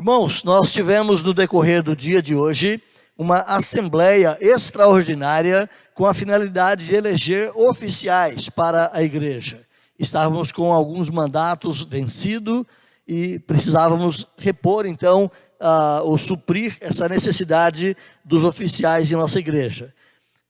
Irmãos, nós tivemos no decorrer do dia de hoje uma assembleia extraordinária com a finalidade de eleger oficiais para a igreja. Estávamos com alguns mandatos vencidos e precisávamos repor então ou suprir essa necessidade dos oficiais em nossa igreja.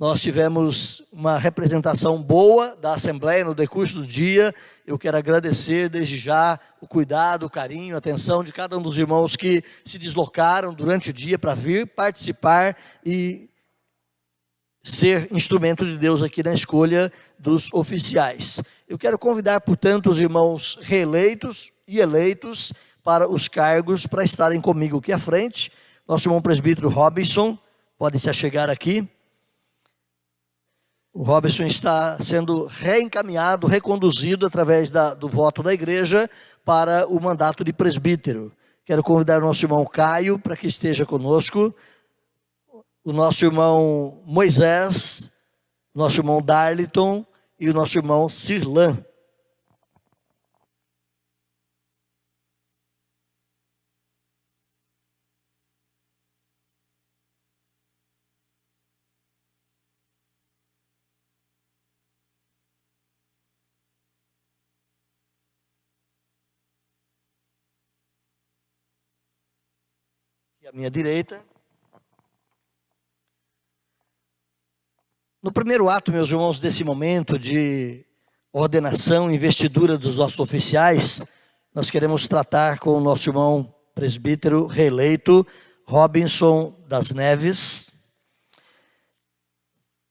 Nós tivemos uma representação boa da Assembleia no decurso do dia. Eu quero agradecer desde já o cuidado, o carinho, a atenção de cada um dos irmãos que se deslocaram durante o dia para vir participar e ser instrumento de Deus aqui na escolha dos oficiais. Eu quero convidar, portanto, os irmãos reeleitos e eleitos para os cargos para estarem comigo aqui à frente. Nosso irmão presbítero Robinson, pode se achegar aqui. O Robinson está sendo reencaminhado, reconduzido através do voto da igreja para o mandato de presbítero. Quero convidar o nosso irmão Caio para que esteja conosco, o nosso irmão Moisés, o nosso irmão Darliton e o nosso irmão Sirlan. E à minha direita. No primeiro ato, meus irmãos, desse momento de ordenação e investidura dos nossos oficiais, nós queremos tratar com o nosso irmão presbítero reeleito, Robinson das Neves.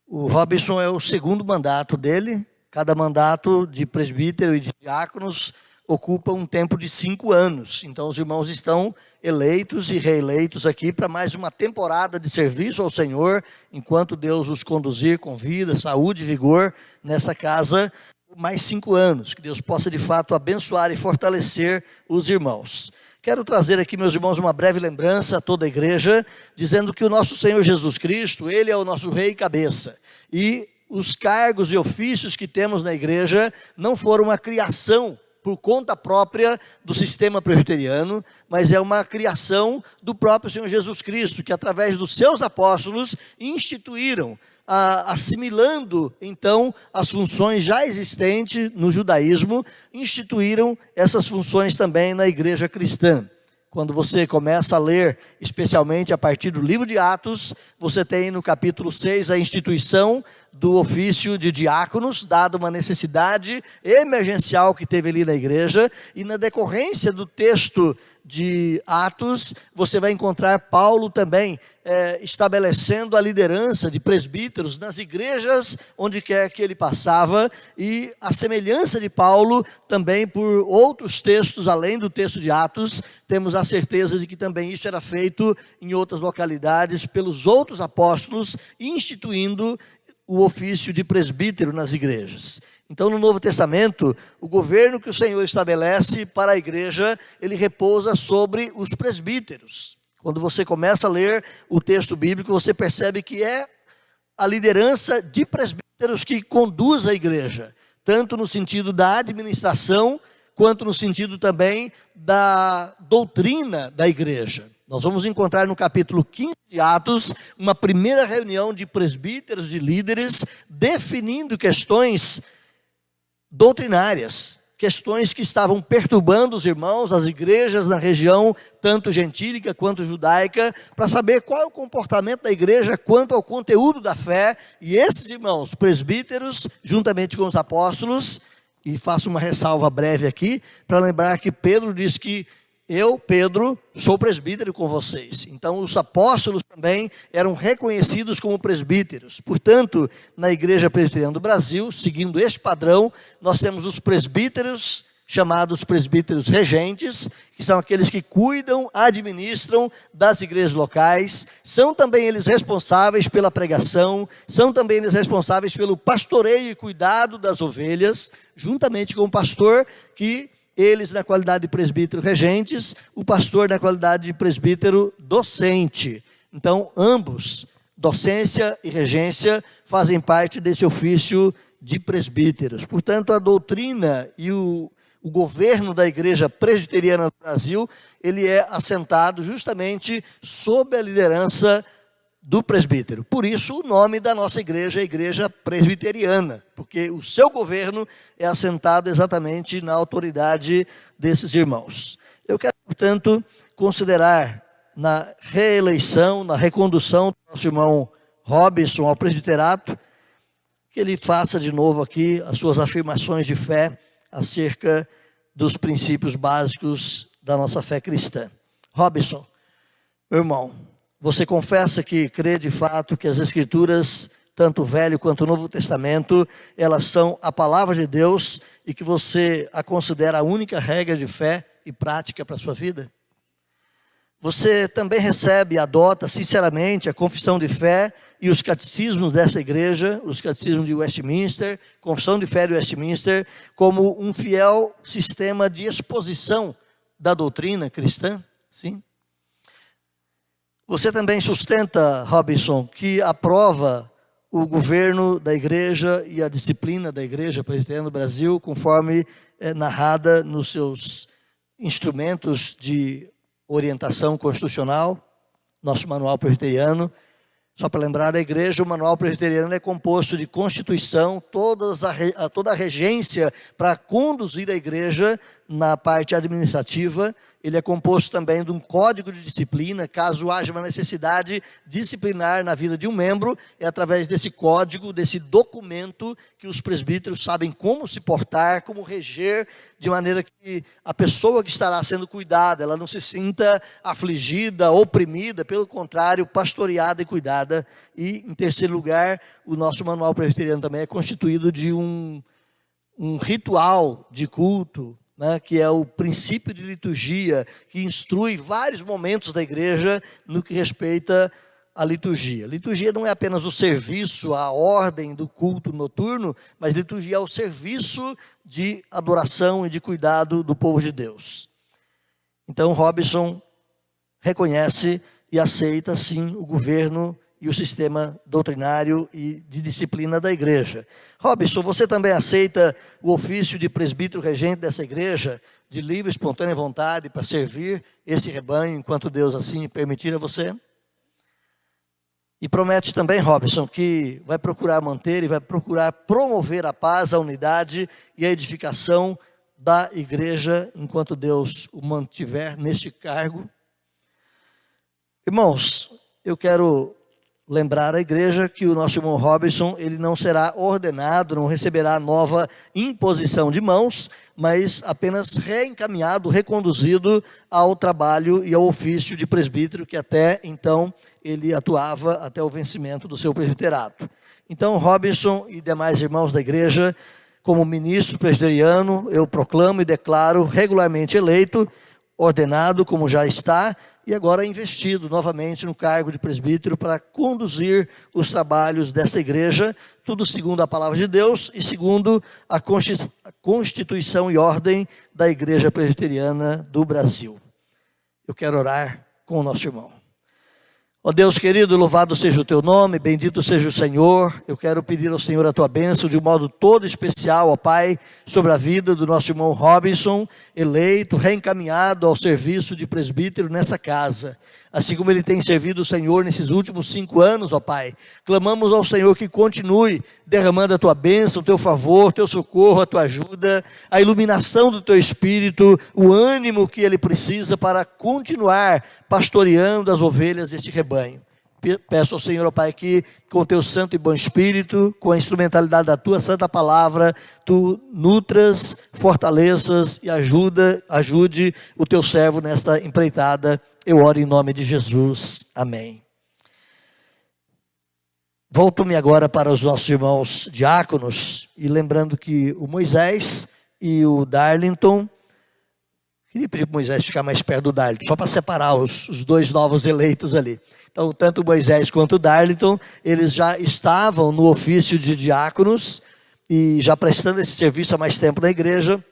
O Robinson é o segundo mandato dele. Cada mandato de presbítero e de diáconos ocupa um tempo de 5 anos. Então os irmãos estão eleitos e reeleitos aqui para mais uma temporada de serviço ao Senhor, enquanto Deus os conduzir com vida, saúde e vigor nessa casa, por mais 5 anos. Que Deus possa de fato abençoar e fortalecer os irmãos. Quero trazer aqui, meus irmãos, uma breve lembrança a toda a igreja, dizendo que o nosso Senhor Jesus Cristo, Ele é o nosso Rei e Cabeça. E os cargos e ofícios que temos na igreja não foram uma criação por conta própria do sistema presbiteriano, mas é uma criação do próprio Senhor Jesus Cristo, que através dos seus apóstolos instituíram, assimilando então as funções já existentes no judaísmo, instituíram essas funções também na igreja cristã. Quando você começa a ler, especialmente a partir do livro de Atos, você tem no capítulo 6 a instituição do ofício de diáconos, dado uma necessidade emergencial que teve ali na igreja, e na decorrência do texto de Atos, você vai encontrar Paulo também estabelecendo a liderança de presbíteros nas igrejas onde quer que ele passava, e a semelhança de Paulo também por outros textos, além do texto de Atos, temos a certeza de que também isso era feito em outras localidades pelos outros apóstolos, instituindo o ofício de presbítero nas igrejas. Então, no Novo Testamento, o governo que o Senhor estabelece para a igreja, ele repousa sobre os presbíteros. Quando você começa a ler o texto bíblico, você percebe que é a liderança de presbíteros que conduz a igreja, tanto no sentido da administração, quanto no sentido também da doutrina da igreja. Nós vamos encontrar no capítulo 15 de Atos, uma primeira reunião de presbíteros, de líderes, definindo questões doutrinárias, questões que estavam perturbando os irmãos, as igrejas na região, tanto gentílica quanto judaica, para saber qual é o comportamento da igreja quanto ao conteúdo da fé. E esses irmãos presbíteros, juntamente com os apóstolos, e faço uma ressalva breve aqui, para lembrar que Pedro diz que eu, Pedro, sou presbítero com vocês. Então, os apóstolos também eram reconhecidos como presbíteros. Portanto, na Igreja Presbiteriana do Brasil, seguindo este padrão, nós temos os presbíteros, chamados presbíteros regentes, que são aqueles que cuidam, administram das igrejas locais. São também eles responsáveis pela pregação, são também eles responsáveis pelo pastoreio e cuidado das ovelhas, juntamente com o pastor que... eles na qualidade de presbítero regentes, o pastor na qualidade de presbítero docente. Então, ambos, docência e regência, fazem parte desse ofício de presbíteros. Portanto, a doutrina e o o governo da Igreja Presbiteriana do Brasil, ele é assentado justamente sob a liderança do presbítero. Por isso o nome da nossa igreja é Igreja Presbiteriana, porque o seu governo é assentado exatamente na autoridade desses irmãos. Eu quero, portanto, considerar na reeleição, na recondução do nosso irmão Robinson ao presbiterato, que ele faça de novo aqui as suas afirmações de fé acerca dos princípios básicos da nossa fé cristã. Robinson, meu irmão, você confessa que crê de fato que as Escrituras, tanto o Velho quanto o Novo Testamento, elas são a palavra de Deus e que você a considera a única regra de fé e prática para a sua vida? Você também recebe e adota sinceramente a confissão de fé e os catecismos dessa igreja, os catecismos de Westminster, confissão de fé de Westminster, como um fiel sistema de exposição da doutrina cristã? Sim. Você também sustenta, Robinson, que aprova o governo da igreja e a disciplina da Igreja Presbiteriana do Brasil, conforme é narrada nos seus instrumentos de orientação constitucional, nosso manual presbiteriano. Só para lembrar da igreja, o manual presbiteriano é composto de Constituição, toda a regência para conduzir a igreja na parte administrativa. Ele é composto também de um código de disciplina, caso haja uma necessidade disciplinar na vida de um membro, é através desse código, desse documento, que os presbíteros sabem como se portar, como reger, de maneira que a pessoa que estará sendo cuidada, ela não se sinta afligida, oprimida, pelo contrário, pastoreada e cuidada. E, em terceiro lugar, o nosso manual presbiteriano também é constituído de um ritual de culto, que é o princípio de liturgia, que instrui vários momentos da igreja no que respeita à liturgia. Liturgia não é apenas o serviço, a ordem do culto noturno, mas liturgia é o serviço de adoração e de cuidado do povo de Deus. Então, Robinson reconhece e aceita, sim, o governo e o sistema doutrinário e de disciplina da igreja. Robinson, você também aceita o ofício de presbítero regente dessa igreja, de livre e espontânea vontade, para servir esse rebanho, enquanto Deus assim permitir a você? E promete também, Robinson, que vai procurar manter e vai procurar promover a paz, a unidade e a edificação da igreja, enquanto Deus o mantiver neste cargo? Irmãos, eu quero lembrar a igreja que o nosso irmão Robinson, ele não será ordenado, não receberá nova imposição de mãos, mas apenas reencaminhado, reconduzido ao trabalho e ao ofício de presbítero, que até então ele atuava até o vencimento do seu presbiterato. Então, Robinson e demais irmãos da igreja, como ministro presbiteriano, eu proclamo e declaro regularmente eleito, ordenado como já está, e agora investido novamente no cargo de presbítero para conduzir os trabalhos desta igreja, tudo segundo a palavra de Deus e segundo a constituição e ordem da Igreja Presbiteriana do Brasil. Eu quero orar com o nosso irmão. Ó Deus querido, louvado seja o teu nome, bendito seja o Senhor. Eu quero pedir ao Senhor a tua bênção de um modo todo especial, ó Pai, sobre a vida do nosso irmão Robinson, eleito, reencaminhado ao serviço de presbítero nessa casa. Assim como ele tem servido o Senhor nesses últimos 5 anos, ó Pai, clamamos ao Senhor que continue derramando a tua bênção, o teu favor, o teu socorro, a tua ajuda, a iluminação do teu espírito, o ânimo que ele precisa para continuar pastoreando as ovelhas deste rebanho. Peço ao Senhor, ó Pai, que com o teu santo e bom espírito, com a instrumentalidade da tua santa palavra, tu nutras, fortaleças e ajude o teu servo nesta empreitada. Eu oro em nome de Jesus. Amém. Volto-me agora para os nossos irmãos diáconos, e lembrando que o Moisés e o Darlington, queria pedir para o Moisés ficar mais perto do Darlington, só para separar os dois novos eleitos ali. Então, tanto o Moisés quanto o Darlington, eles já estavam no ofício de diáconos, e já prestando esse serviço há mais tempo na igreja,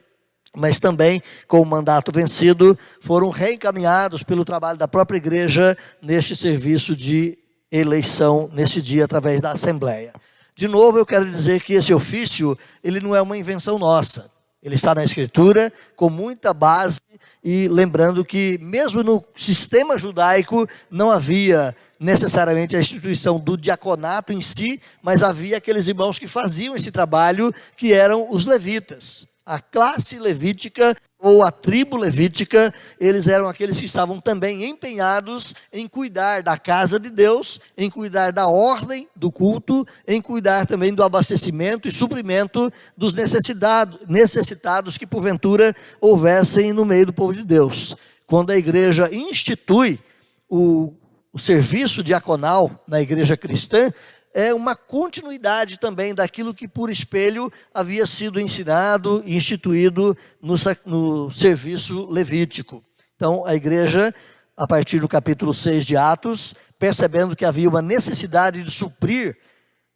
mas também, com o mandato vencido, foram reencaminhados pelo trabalho da própria igreja neste serviço de eleição, nesse dia, através da Assembleia. De novo, eu quero dizer que esse ofício, ele não é uma invenção nossa. Ele está na Escritura com muita base, e lembrando que mesmo no sistema judaico não havia necessariamente a instituição do diaconato em si, mas havia aqueles irmãos que faziam esse trabalho, que eram os levitas. A classe levítica ou a tribo levítica, eles eram aqueles que estavam também empenhados em cuidar da casa de Deus, em cuidar da ordem do culto, em cuidar também do abastecimento e suprimento dos necessitados que porventura houvessem no meio do povo de Deus. Quando a igreja institui o serviço diaconal na igreja cristã, é uma continuidade também daquilo que por espelho havia sido ensinado e instituído no serviço levítico. Então a igreja, a partir do capítulo 6 de Atos, percebendo que havia uma necessidade de suprir,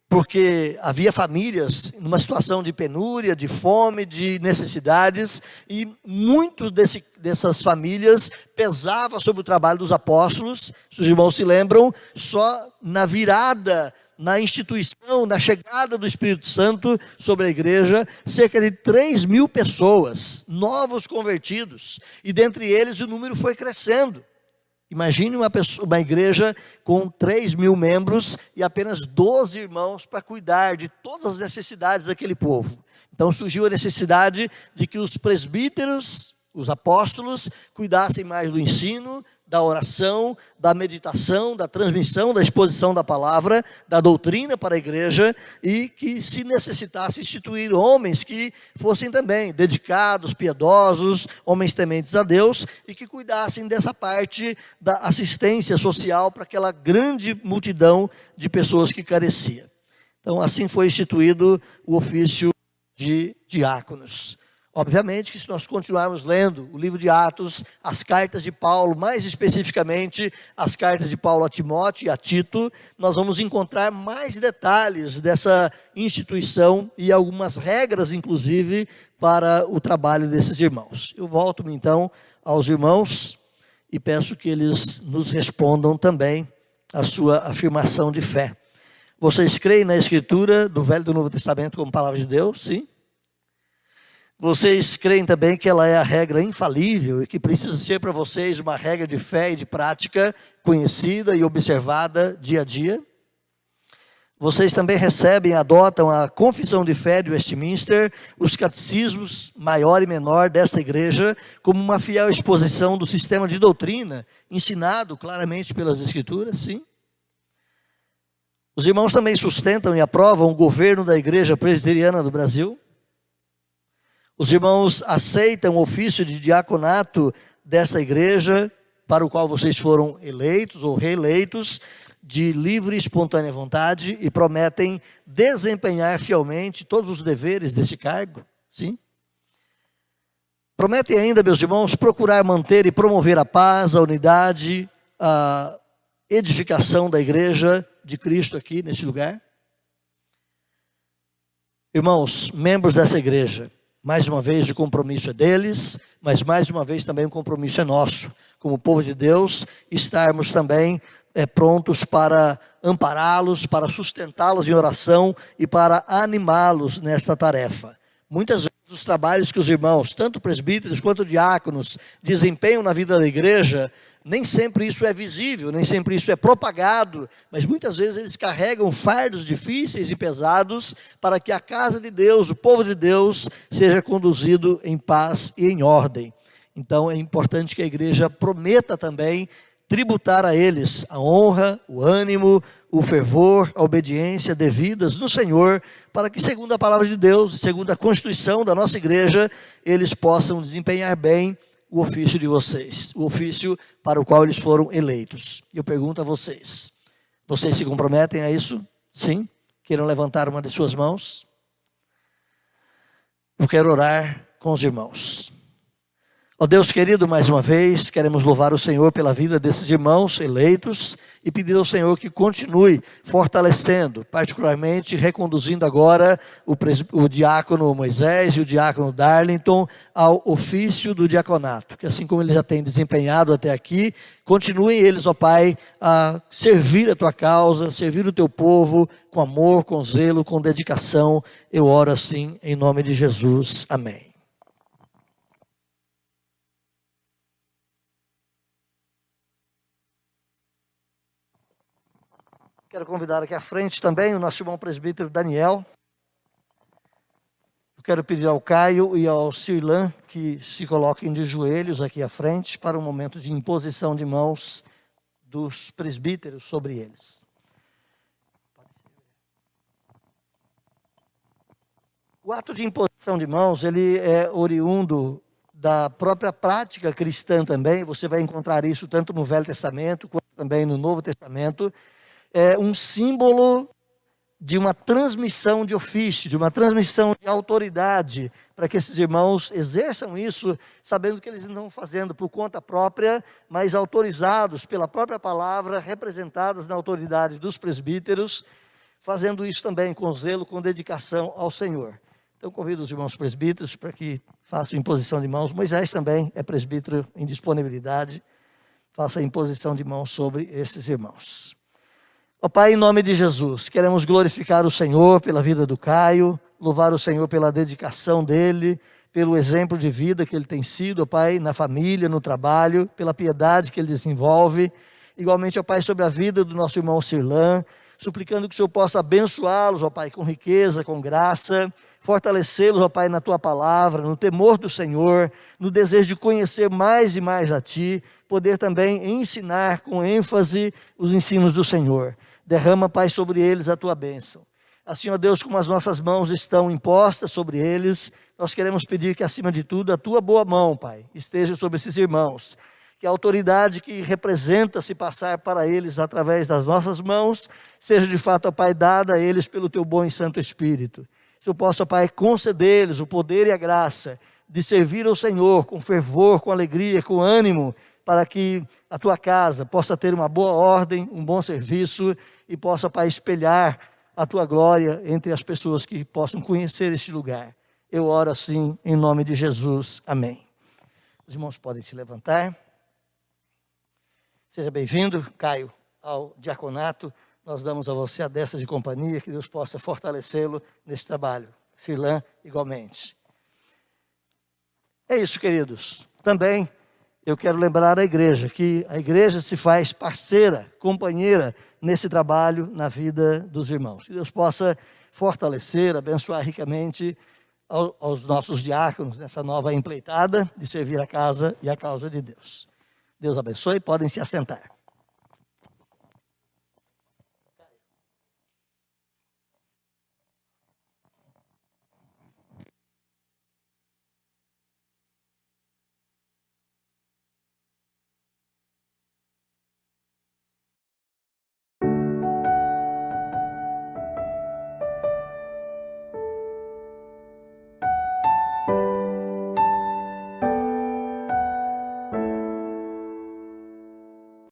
porque havia famílias numa situação de penúria, de fome, de necessidades, e muito dessas famílias pesava sobre o trabalho dos apóstolos. Se os irmãos se lembram, só na virada, na instituição, na chegada do Espírito Santo sobre a igreja, cerca de 3.000 pessoas, novos convertidos, e dentre eles o número foi crescendo. Imagine uma igreja com 3.000 membros e apenas 12 irmãos para cuidar de todas as necessidades daquele povo. Então surgiu a necessidade de que os presbíteros, os apóstolos, cuidassem mais do ensino, da oração, da meditação, da transmissão, da exposição da palavra, da doutrina para a igreja, e que se necessitasse instituir homens que fossem também dedicados, piedosos, homens tementes a Deus, e que cuidassem dessa parte da assistência social para aquela grande multidão de pessoas que carecia. Então assim foi instituído o ofício de diáconos. Obviamente que se nós continuarmos lendo o livro de Atos, as cartas de Paulo, mais especificamente as cartas de Paulo a Timóteo e a Tito, nós vamos encontrar mais detalhes dessa instituição e algumas regras, inclusive, para o trabalho desses irmãos. Eu volto-me então aos irmãos e peço que eles nos respondam também a sua afirmação de fé. Vocês creem na Escritura do Velho e do Novo Testamento como palavra de Deus? Sim. Vocês creem também que ela é a regra infalível e que precisa ser para vocês uma regra de fé e de prática conhecida e observada dia a dia? Vocês também recebem e adotam a confissão de fé de Westminster, os catecismos maior e menor desta igreja, como uma fiel exposição do sistema de doutrina, ensinado claramente pelas Escrituras? Sim. Os irmãos também sustentam e aprovam o governo da Igreja Presbiteriana do Brasil? Os irmãos aceitam o ofício de diaconato desta igreja, para o qual vocês foram eleitos ou reeleitos, de livre e espontânea vontade, e prometem desempenhar fielmente todos os deveres desse cargo? Sim. Prometem ainda, meus irmãos, procurar manter e promover a paz, a unidade, a edificação da igreja de Cristo aqui neste lugar? Irmãos, membros dessa igreja, mais uma vez o compromisso é deles, mas mais uma vez também o compromisso é nosso, como povo de Deus, estarmos também prontos para ampará-los, para sustentá-los em oração e para animá-los nesta tarefa. Muitas vezes os trabalhos que os irmãos, tanto presbíteros quanto diáconos, desempenham na vida da igreja, nem sempre isso é visível, nem sempre isso é propagado, mas muitas vezes eles carregam fardos difíceis e pesados para que a casa de Deus, o povo de Deus, seja conduzido em paz e em ordem. Então é importante que a igreja prometa também tributar a eles a honra, o ânimo, o fervor, a obediência devidas no Senhor, para que, segundo a palavra de Deus, segundo a constituição da nossa igreja, eles possam desempenhar bem o ofício de vocês, o ofício para o qual eles foram eleitos. Eu pergunto a vocês, vocês se comprometem a isso? Sim? Queiram levantar uma de suas mãos? Eu quero orar com os irmãos. Ó Deus querido, mais uma vez, queremos louvar o Senhor pela vida desses irmãos eleitos e pedir ao Senhor que continue fortalecendo, particularmente reconduzindo agora o diácono Moisés e o diácono Darlington ao ofício do diaconato, que assim como eles já têm desempenhado até aqui, continuem eles, ó Pai, a servir a Tua causa, servir o Teu povo com amor, com zelo, com dedicação. Eu oro assim em nome de Jesus. Amém. Quero convidar aqui à frente também o nosso irmão presbítero Daniel. Eu quero pedir ao Caio e ao Cirlan que se coloquem de joelhos aqui à frente para um momento de imposição de mãos dos presbíteros sobre eles. O ato de imposição de mãos, ele é oriundo da própria prática cristã também. Você vai encontrar isso tanto no Velho Testamento quanto também no Novo Testamento. É um símbolo de uma transmissão de ofício, de uma transmissão de autoridade, para que esses irmãos exerçam isso, sabendo que eles não estão fazendo por conta própria, mas autorizados pela própria palavra, representados na autoridade dos presbíteros, fazendo isso também com zelo, com dedicação ao Senhor. Então, convido os irmãos presbíteros para que façam imposição de mãos. Moisés também é presbítero em disponibilidade. Faça a imposição de mãos sobre esses irmãos. Ó Pai, em nome de Jesus, queremos glorificar o Senhor pela vida do Caio, louvar o Senhor pela dedicação dele, pelo exemplo de vida que ele tem sido, ó Pai, na família, no trabalho, pela piedade que ele desenvolve. Igualmente, ó Pai, sobre a vida do nosso irmão Cirlan, suplicando que o Senhor possa abençoá-los, ó Pai, com riqueza, com graça, fortalecê-los, ó Pai, na Tua palavra, no temor do Senhor, no desejo de conhecer mais e mais a Ti, poder também ensinar com ênfase os ensinos do Senhor. Derrama, Pai, sobre eles a Tua bênção. Assim, ó Deus, como as nossas mãos estão impostas sobre eles, nós queremos pedir que, acima de tudo, a Tua boa mão, Pai, esteja sobre esses irmãos. Que a autoridade que representa se passar para eles através das nossas mãos, seja de fato, ó Pai, dada a eles pelo Teu bom e santo Espírito. Se eu possa, ó Pai, conceder-lhes o poder e a graça de servir ao Senhor com fervor, com alegria, com ânimo, para que a Tua casa possa ter uma boa ordem, um bom serviço e possa, Pai, espelhar a Tua glória entre as pessoas que possam conhecer este lugar. Eu oro assim, em nome de Jesus. Amém. Os irmãos podem se levantar. Seja bem-vindo, Caio, ao diaconato. Nós damos a você a destra de companhia, que Deus possa fortalecê-lo nesse trabalho. Cirlan, igualmente. É isso, queridos. Também eu quero lembrar a igreja, que a igreja se faz parceira, companheira nesse trabalho na vida dos irmãos. Que Deus possa fortalecer, abençoar ricamente aos nossos diáconos nessa nova empreitada de servir a casa e a causa de Deus. Deus abençoe, podem se assentar.